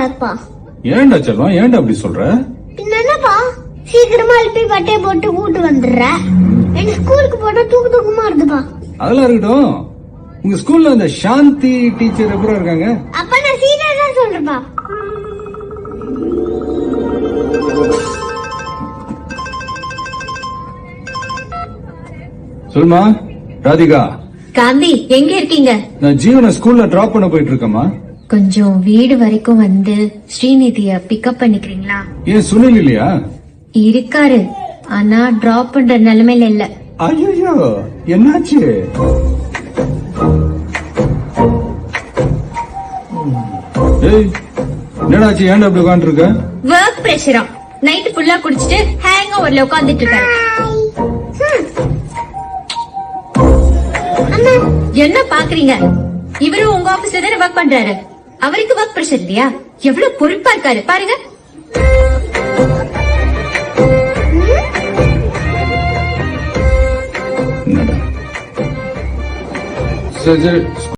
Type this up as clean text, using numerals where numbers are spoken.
கூடாதுப்பா. ஏன்டா செல்லம், ஏன்டா அப்படி சொல்ற? என்னப்பா சீக்கிரமா எழுப்பி பட்டைய போட்டு கூட்டு வந்துடுற. எனக்கு ஸ்கூலுக்கு போட்டா தூக்கமா இருக்குப்பா. அதெல்லாம் இருக்கட்டும். உங்க ஸ்கூல்ல அந்த சாந்தி டீச்சர் எப்படி இருக்காங்க? அப்ப நான் சீரியஸா சொல்றேன்ப்பா. சொல்லுமா. ராதிகா, காந்தி எங்க இருக்கீங்க? நான் ஜீவனை ஸ்கூல்ல டிராப் பண்ண போயிட்டு இருக்கேம்மா. கொஞ்சம் வீடு வரைக்கும் வந்து ஸ்ரீநிதிய பிக்கப் பண்ணிக்கிறீங்களா? ஏன் சுனில் இல்லையா? இருக்காரு, ஆனா டிராப் பண்ற நிலைமையில இல்ல. ஐயோ, என்னாச்சு? ஏய், என்னடாச்சு? ஏன்டா அப்படி உட்கார்ந்து இருக்க? ஒர்க் பிரஷரா? நைட் ஃபுல்லா குடிச்சிட்டு ஹேங் ஓவர்ல உட்கார்ந்துட்டு இருக்காரு. என்ன பாக்குறீங்க? இவரு உங்க ஆபீஸ்ல தானே ஒர்க் பண்றாரு. அவருக்கு ஒர்க் பிரஷர் இல்லையா? எவ்வளவு பொறுப்பா இருக்காரு பாருங்க. சரி சரி.